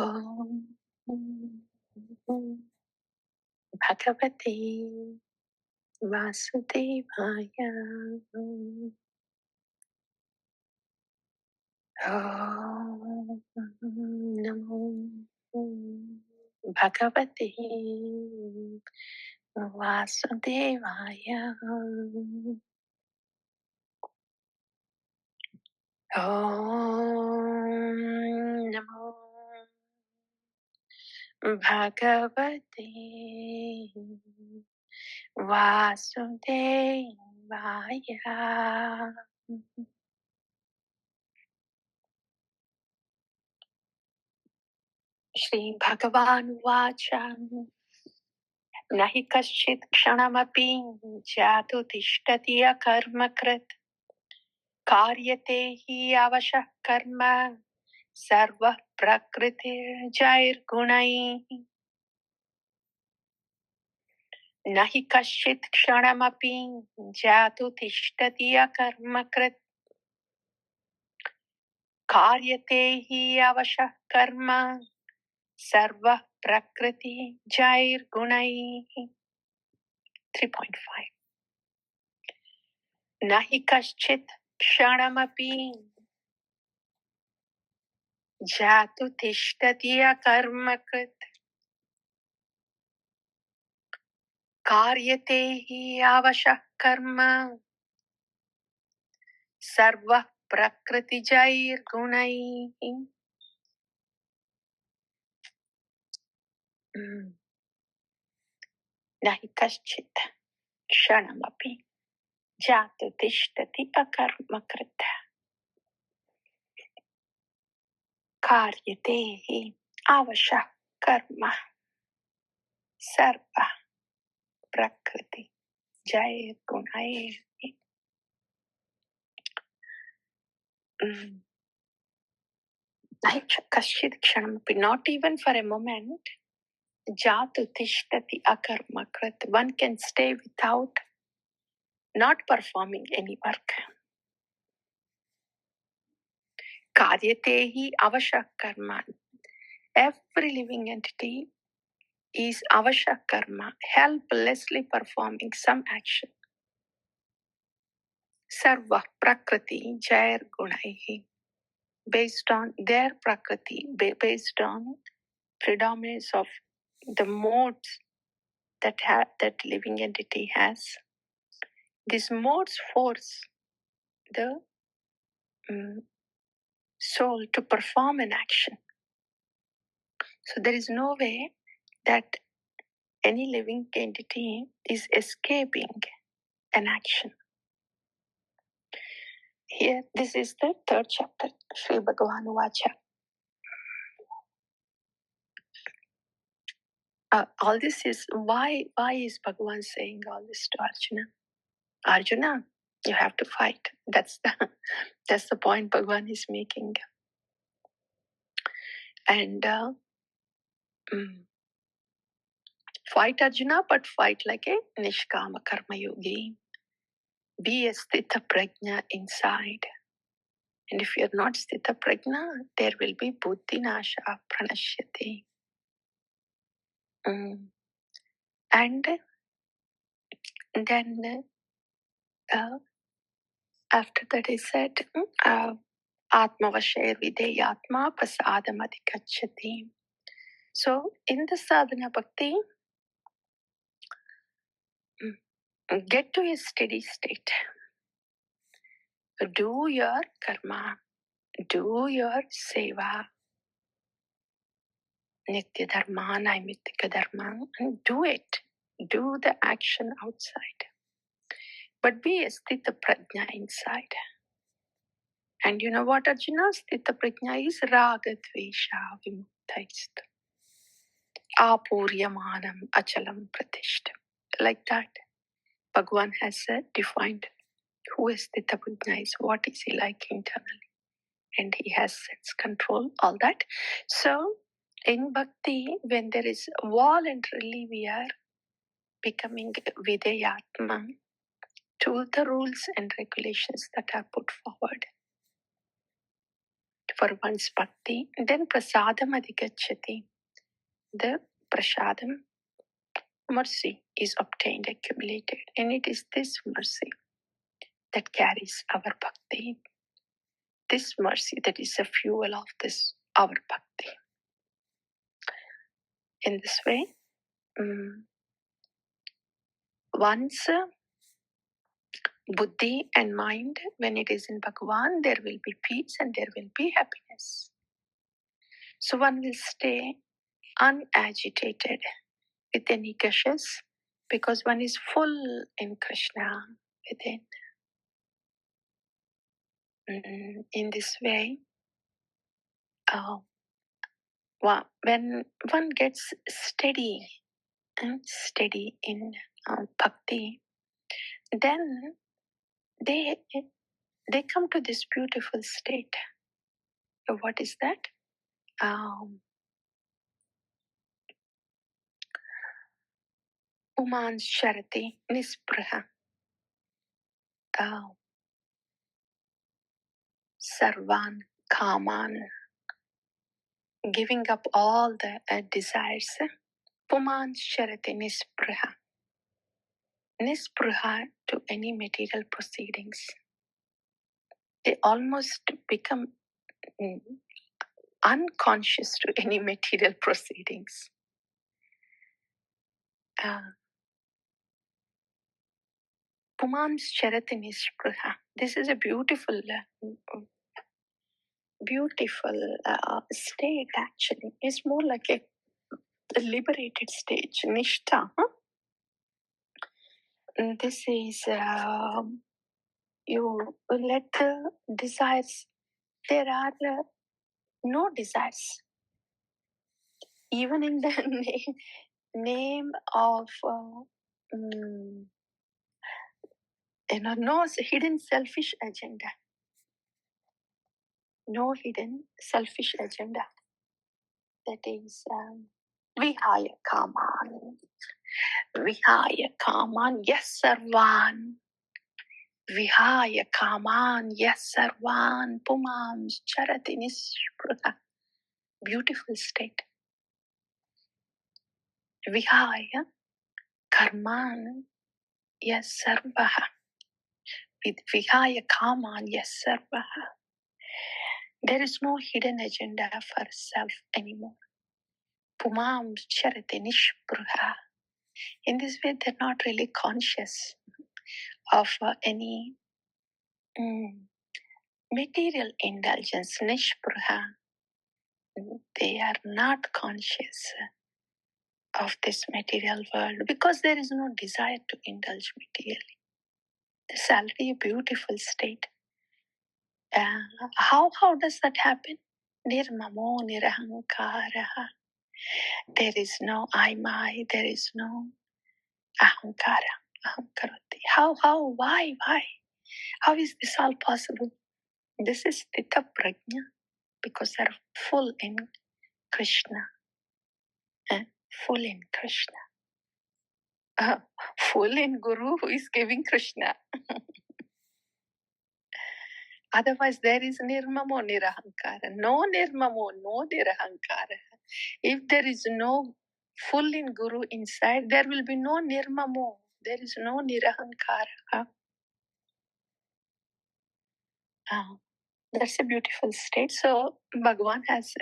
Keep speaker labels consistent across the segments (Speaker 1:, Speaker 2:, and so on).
Speaker 1: Om Bhagavate Vasudevaya. Om Namo Bhagavate Vasudevaya. Om Namo Bhagavate Vasudevaya. Shri Bhagavan Vacha Nahi kaśit kṣaṇamapi jātu tiṣṭhaty akarma-kṛt kāryate avaśaḥ karma sarvaḥ prakṛti-jair guṇaiḥ. Nahi kaśit kṣaṇamapi jātu tiṣṭhaty akarma-kṛt kāryate avaśaḥ karma sarvaḥ prakṛti-jair guṇaiḥ. 3.5. Nahi kaśit kṣaṇamapi jātu tiṣṭhaty akarma-kṛt kāryate avaśaḥ karma sarvaḥ prakṛti-jair guṇaiḥ. Nahi kaśit kṣaṇamapi jātu tiṣṭhaty akarma-kṛt kāryate avaśaḥ karma sarvaḥ prakṛti-jair guṇaiḥ. Nahi kaśit kṣaṇamapi, not even for a moment, jātu tiṣṭhaty akarma-kṛt, one can stay without not performing any work. Kāryate avaśaḥ karma, every living entity is avaśaḥ karma, helplessly performing some action. Sarvaḥ prakṛti-jair guṇaiḥ, based on their prakriti, based on predominance of the modes that living entity has. These modes force the soul to perform an action. So there is no way that any living entity is escaping an action. Here, this is the 3rd chapter, Shri Bhagavan Vacha. All this is why is Bhagavan saying all this to Arjuna? Arjuna, you have to fight. That's the point Bhagavan is making. And fight Arjuna, but fight like a nishkama karma yogi. Be a sthita prajna inside. And if you're not sthita prajna, there will be buddhi nasha pranashyati. And then after that he said, atmavashay videyatma prasadam-adhikacchati. So in the sadhana bhakti, get to a steady state. Do your karma, do your seva, nitya dharma, naimitika dharma, and do it. Do the action outside. But be a sthita prajna inside. And you know what, Arjuna? Sthita prajna is raga dvesha vimuktaist. Apuryamanam achalam pratishtam. Like that, Bhagavan has defined who is sthita prajna is, what is he like internally. And he has sense control, all that. So, in bhakti, when there is voluntarily we are becoming videyatma to the rules and regulations that are put forward. for one's bhakti. Then prasadam adhigacchati. The prasadam, mercy, is obtained, accumulated. And it is this mercy that carries our bhakti. This mercy that is the fuel of this, our bhakti. In this way, one's buddhi and mind, when it is in Bhagavan, there will be peace and there will be happiness. So one will stay unagitated with any gushes because one is full in Krishna within. In this way, when one gets steady in bhakti, then they come to this beautiful state. What is that? Pumansharati nispraha. Sarvan kaman. Giving up all the desires. Pumansharati nispraha. Nispraha to any material proceedings. They almost become unconscious to any material proceedings. Pumansharati nispraha. This is a beautiful state actually. It's more like a liberated stage, nishtha. This is, you let the desires, there are no desires. Even in the name of, no hidden selfish agenda. No hidden selfish agenda. That is, vihaya kaman. Vihaya kaman, yes sarvan. Vihaya kaman, yes sarvan. Pumams charati nispraha. Beautiful state. Vihaya karman, yes sarvaḥ. With vihaya kaman, yes sarvaḥ. There is no hidden agenda for self anymore. Pumam charati nispraha. In this way, they're not really conscious of any material indulgence. Nishpraha. They are not conscious of this material world because there is no desire to indulge materially. This is already a beautiful state. How does that happen? Nirmamo nirahankaraha. There is no I, my, there is no ahankara, akarma-kṛt. How, why? How is this all possible? This is tiṣṭhaty, because they are full in Krishna. Full in Krishna. Full in Guru who is giving Krishna. Otherwise, there is nirmamo nirahankara. No nirmamo, no nirahankara. If there is no full in Guru inside, there will be no nirmamo. There is no nirahankara. That's a beautiful state. So, Bhagavan has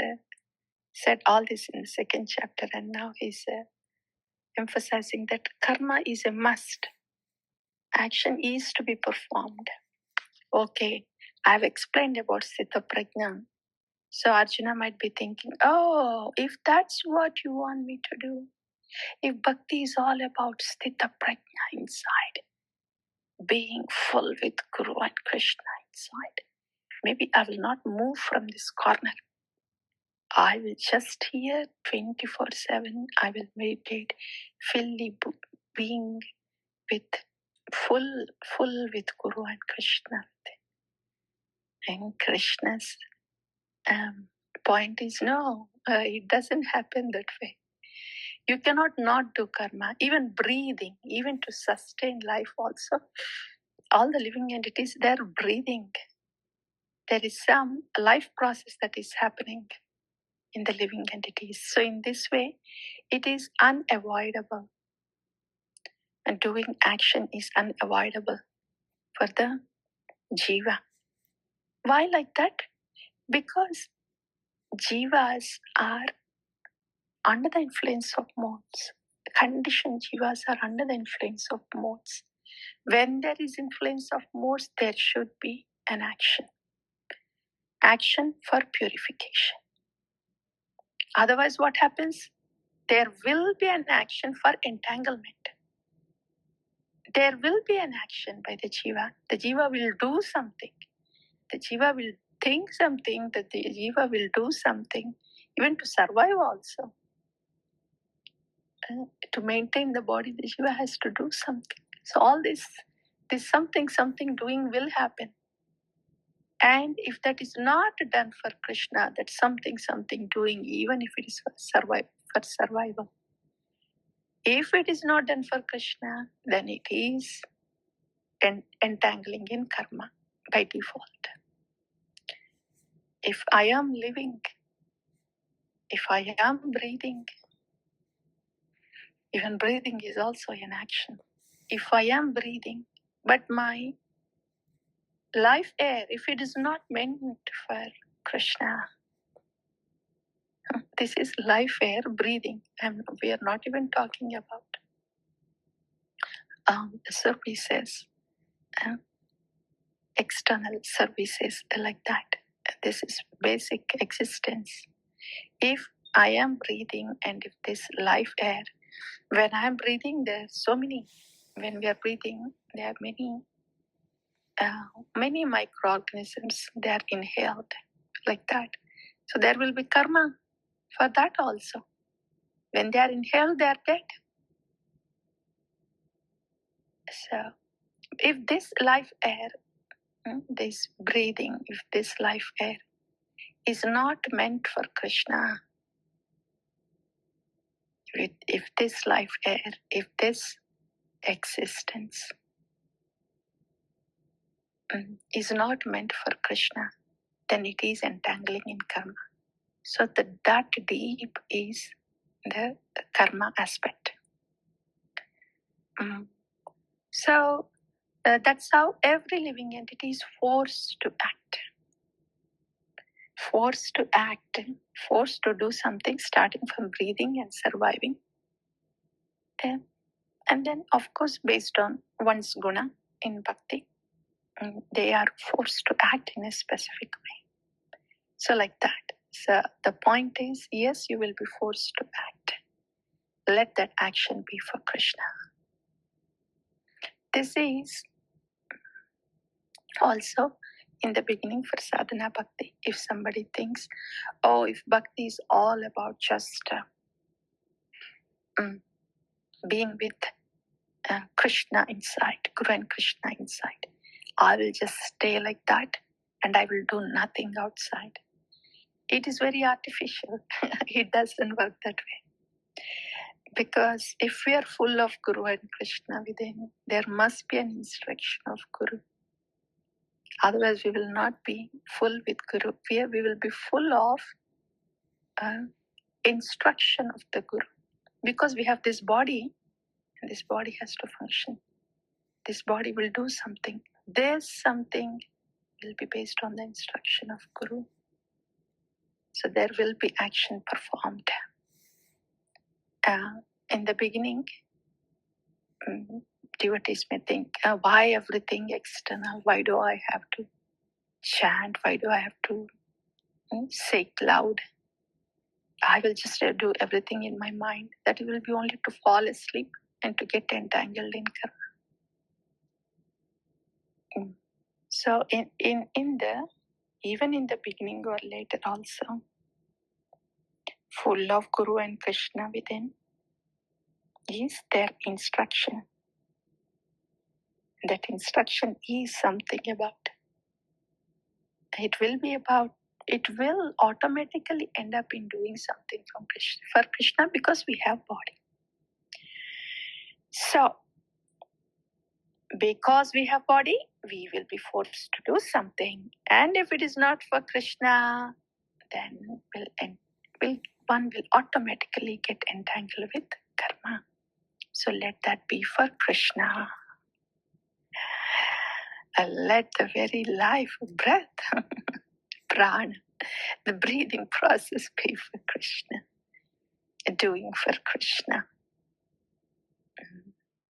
Speaker 1: said all this in the second chapter, and now he's emphasizing that karma is a must. Action is to be performed. Okay, I've explained about tiṣṭhaty. So Arjuna might be thinking, oh, if that's what you want me to do, if bhakti is all about tiṣṭhaty inside, being full with Guru and Krishna inside, maybe I will not move from this corner. I will just here 24/7, I will meditate, fully being with full with Guru and Krishna. And Krishna's point is no, it doesn't happen that way. You cannot not do karma, even breathing, even to sustain life also. All the living entities, they're breathing. there is some life process that is happening in the living entities. So in this way, it is unavoidable. And doing action is unavoidable for the jiva. Why like that? Because jivas are under the influence of modes. Conditioned jivas are under the influence of modes. When there is influence of modes, there should be an action. Action for purification. Otherwise, what happens? There will be an action for entanglement. There will be an action by the jiva. The jiva will do something. The jiva will think something, that the jiva will do something, even to survive also. To maintain the body, the jiva has to do something. So all this something doing will happen. And if that is not done for Krishna, that something doing, even if it is for survival. If it is not done for Krishna, then it is entangling in karma by default. If I am living, if I am breathing, even breathing is also an action. If I am breathing, but my life air, if it is not meant for Krishna, this is life air breathing, and we are not even talking about services, external services like that. This is basic existence. If I am breathing, and if this life air, when I am breathing, there are so many. When we are breathing, there are many microorganisms. They are inhaled like that. So there will be karma for that also. When they are inhaled, they are dead. So if this life air, this breathing, if this life air is not meant for Krishna, if this life air, if this existence is not meant for Krishna, then it is entangling in karma. So that deep is the karma aspect. So that's how every living entity is forced to act. Forced to act, forced to do something, starting from breathing and surviving. And then, of course, based on one's guna in bhakti, they are forced to act in a specific way. So like that. So the point is, yes, you will be forced to act. Let that action be for Krishna. This is also in the beginning for sadhana bhakti. If somebody thinks, oh, if bhakti is all about just being with Krishna inside, Guru and Krishna inside, I will just stay like that and I will do nothing outside. It is very artificial. It doesn't work that way. Because if we are full of Guru and Krishna within, there must be an instruction of Guru. Otherwise, we will not be full with Guru. We will be full of instruction of the Guru. Because we have this body, and this body has to function. This body will do something. This something will be based on the instruction of Guru. So there will be action performed. In the beginning, devotees may think, why everything external? Why do I have to chant? Why do I have to say it loud? I will just do everything in my mind. That will be only to fall asleep and to get entangled in karma. So even in the beginning or later also, full of Guru and Krishna within is their instruction. That instruction is something about. It will automatically end up in doing something for Krishna because we have body. So Because we have body, we will be forced to do something. And if it is not for Krishna, then one will automatically get entangled with karma. So let that be for Krishna. Let the very life, breath, prana, the breathing process be for Krishna, doing for Krishna.